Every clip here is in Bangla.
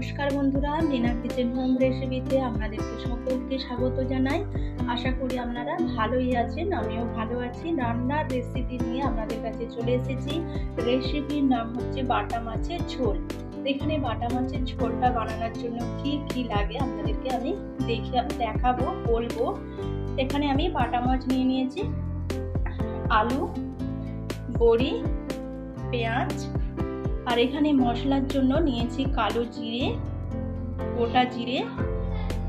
নমস্কার বন্ধুরা, নীনা কিচেন হোম রেসিপিতে আপনাদেরকে সকলকে স্বাগত জানাই। আশা করি আপনারা ভালোই আছেন, আমিও ভালো আছি। রান্নার রেসিপি নিয়ে আপনাদের কাছে চলে এসেছি। রেসিপির নাম হচ্ছে বাটা মাছের ঝোল। এখানে বাটা মাছের ঝোলটা বানানোর জন্য কি কি লাগে আপনাদেরকে আমি দেখাবো, বলবো। এখানে আমি বাটা মাছ নিয়ে নিয়েছি, আলু, বড়ি, পেঁয়াজ, আর এখানে মশলার জন্য নিয়েছি কালো জিরে, গোটা জিরে,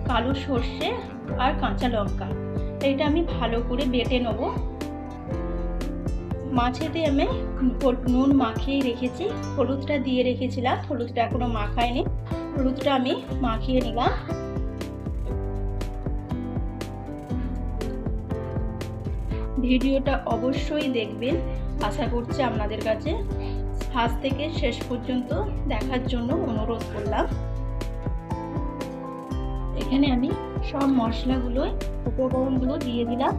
কালো সর্ষে আর কাঁচা লঙ্কা। এটা আমি ভালো করে বেটে নেব। মাছেতে আমি নুন মাখিয়ে রেখেছি, হলুদটা দিয়ে রেখেছিলাম, হলুদটা এখনো মাখায়নি, হলুদটা আমি মাখিয়ে নিলাম। ভিডিওটা অবশ্যই দেখবেন, আশা করছি আপনাদের কাছে ফার্স্ট থেকে শেষ পর্যন্ত দেখার জন্য অনুরোধ করলাম। এখানে আমি সব মশলাগুলো, উপকরণগুলো দিয়ে দিলাম।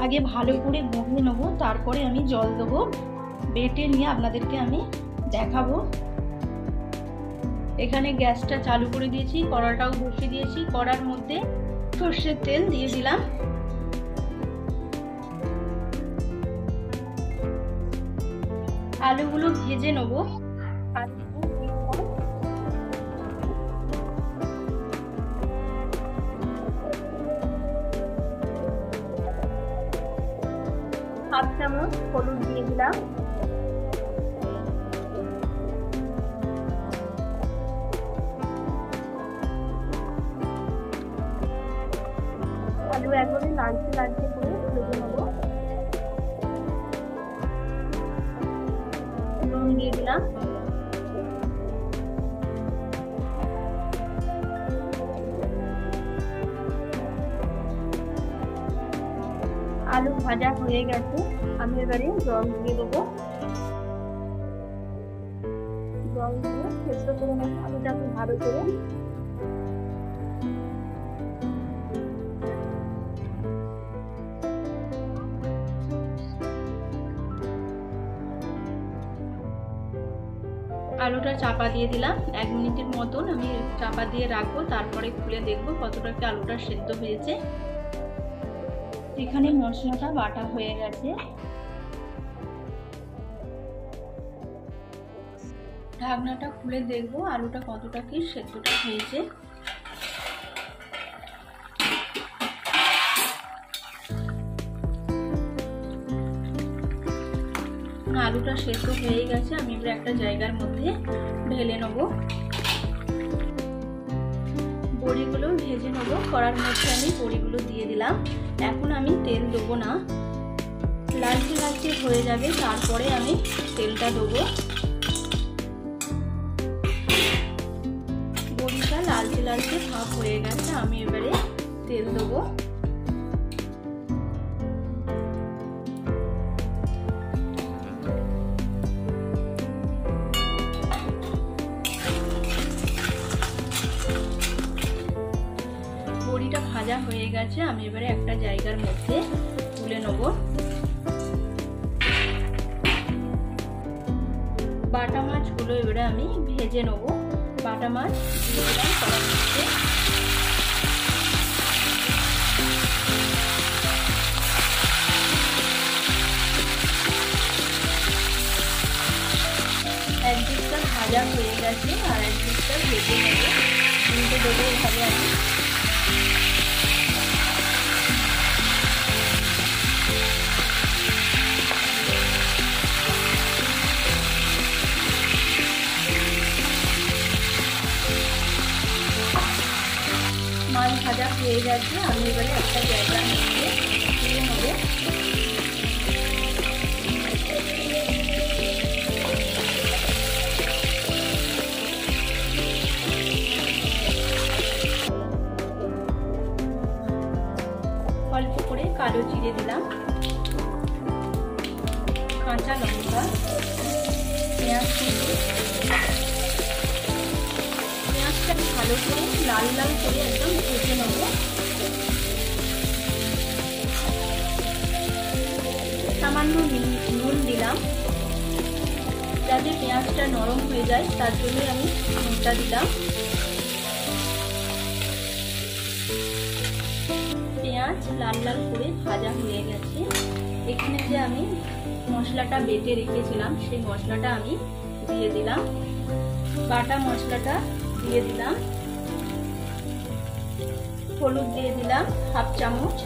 আগে ভালো করে ভেজে নেব, তারপরে আমি জল দেবো, বেটে নিয়ে আপনাদেরকে আমি দেখাবো। এখানে গ্যাসটা চালু করে দিয়েছি, কড়াটাও বসিয়ে দিয়েছি। কড়ার মধ্যে সর্ষের তেল দিয়ে দিলাম। আলুগুলো ভেজে নেব। হাফ চামচ হলুদ দিয়ে দিলাম। আলু একবারে লালচে লালচে করে ভেজে নেব। নুন দিয়ে দিলাম। আলু ভাজা হয়ে গেছে, আমি এবারে জল দিয়ে দেবো। জল দিয়ে সেদ্ধ করে নেব আলুটাকে ভালো করে। আলুটা চাপা দিয়ে দিলাম। 1 মিনিটের মতন আমি চাপা দিয়ে রাখবো, তারপরে খুলে দেখবো কতটা কি আলুটা সেদ্ধ হয়েছে। এখানে মশলাটা বাটা হয়ে গেছে। ঢাকনাটা খুলে দেখবো আলুটা কতটা কি সেদ্ধটা হয়েছে। আলুটা সেদ্ধ হয়ে গেছে, আমি এবার একটা জায়গার মধ্যে ঢেলে নেব। বড়িগুলো ভেজে নেব। কড়ার মধ্যে আমি বড়িগুলো দিয়ে দিলাম। এখন আমি তেল দেবো না, লালচে লালচে হয়ে যাবে, তারপরে আমি তেলটা দেবো। বড়িটা লালচে লালচে ভাব হয়ে গেছে, আমি এবারে তেল দেবো। বড়িটা ভাজা হয়ে গেছে, আমি এবারে একটা জায়গার মধ্যে তুলে নেব। বাটা মাছগুলো এবারে আমি ভেজে নেব। বাটা মাছ দিয়ে দিলাম কড়ার মধ্যে। এক দিকটা ভাজা হয়ে গেছে, আর এক দিকটা ভেজে নেব। উল্টে দেবো এভাবে আমি। মাছ ভাজা হয়ে গেছে, আমি এবারে একটা জায়গার মধ্যে তুলে নেব। অল্প করে কালো জিরে দিলাম, কাঁচা লঙ্কা, পেঁয়াজ কুচি। পেঁয়াজটা ভালো করে লাল লাল করে একদম ভেজে নেব। সামান্য নুন দিলাম, যাতে পেঁয়াজটা নরম হয়ে যায়, তার জন্য আমি নুনটা দিলাম। পেঁয়াজ লাল লাল করে ভাজা হয়ে গেছে। এখানে যে আমি মশলাটা বেটে রেখেছিলাম সেই মশলাটা আমি দিয়ে দিলাম, বাটা মশলাটা দিয়ে দিলাম, হলুদ দিয়ে দিলাম হাফ চামচ,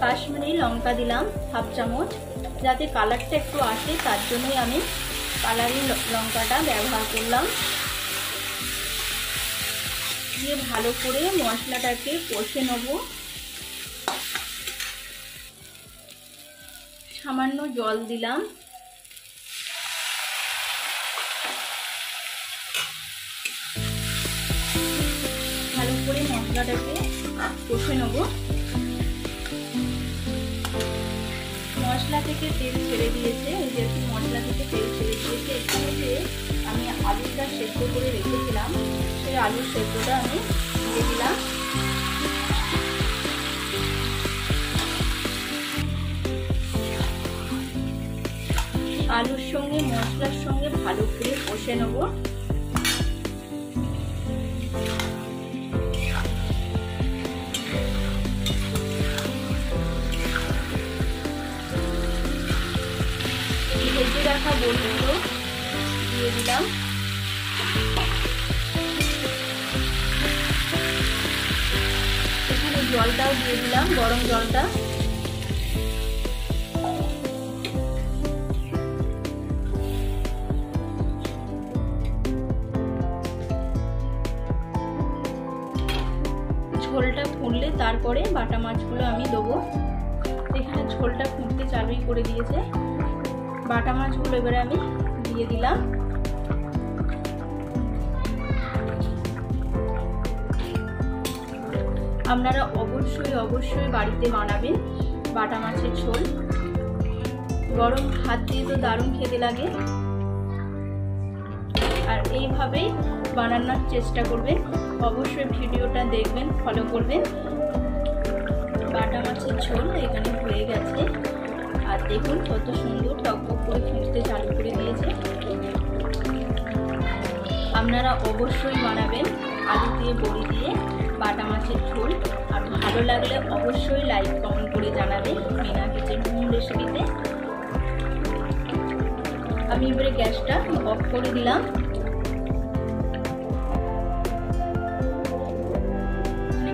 কাশ্মীরি লঙ্কা দিলাম হাফ চামচ, যাতে কালারটা একটু আসে তার জন্যই আমি কালারি লঙ্কাটা ব্যবহার করলাম। দিয়ে ভালো করে মশলাটাকে কষে নেব। সামান্য জল দিলাম। ভালো করে মশলাটাকে কষে নেব। মশলা থেকে তেল ছেড়ে দিয়েছে, যেহেতু মশলা থেকে তেল ছেড়ে দিয়েছে, এখানে যে আমি আলুটা সেদ্ধ করে রেখেছিলাম সেই আলুর সেদ্ধটা আমি দিয়ে দিলাম। আলুর সঙ্গে মশলার সঙ্গে ভালো করে কষে নেব। ভেজে রাখা বড়িগুলো দিয়ে দিলাম। এখানে জলটাও দিয়ে দিলাম, গরম জলটা। ঝোলটা ফুটলে তারপরে বাটা মাছগুলো আমি দেবো। এখানে ঝোলটা ফুটতে চালুই করে দিয়েছে। বাটা মাছগুলো এবারে আমি দিয়ে দিলাম। আপনারা অবশ্যই বাড়িতে বানাবেন বাটা মাছের ঝোল। গরম ভাত দিয়ে তো দারুণ খেতে লাগে। আর এইভাবেই বানানোর চেষ্টা করবেন। অবশ্যই ভিডিওটা দেখবেন, ফলো করবেন। বাটা মাছের ঝোল এখানে হয়ে গেছে। আর দেখুন কত সুন্দর টকবক করে ফুটতে চালু করে দিয়েছে। আপনারা অবশ্যই বানাবেন আলু দিয়ে বড়ি দিয়ে বাটা মাছের ঝোল। আর ভালো লাগলে অবশ্যই লাইক কমেন্ট করে জানাবেন মিনা কিচেন হোম রেসিপিতে। আমি এবারে গ্যাসটা অফ করে দিলাম।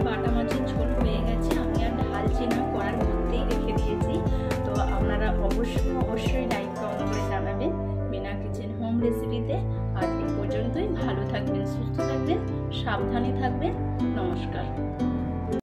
বাটা মাছের ঝোল হয়ে গেছে, আমি আর ঢালছি না, কড়ার মধ্যেই রেখে দিয়েছি। তো আপনারা অবশ্যই লাইক কমেন্ট করে জানাবেন মিনা কিচেন হোম রেসিপিতে। আর এই পর্যন্তই। ভালো থাকবেন, সুস্থ থাকবেন, সাবধানে থাকবেন। নমস্কার।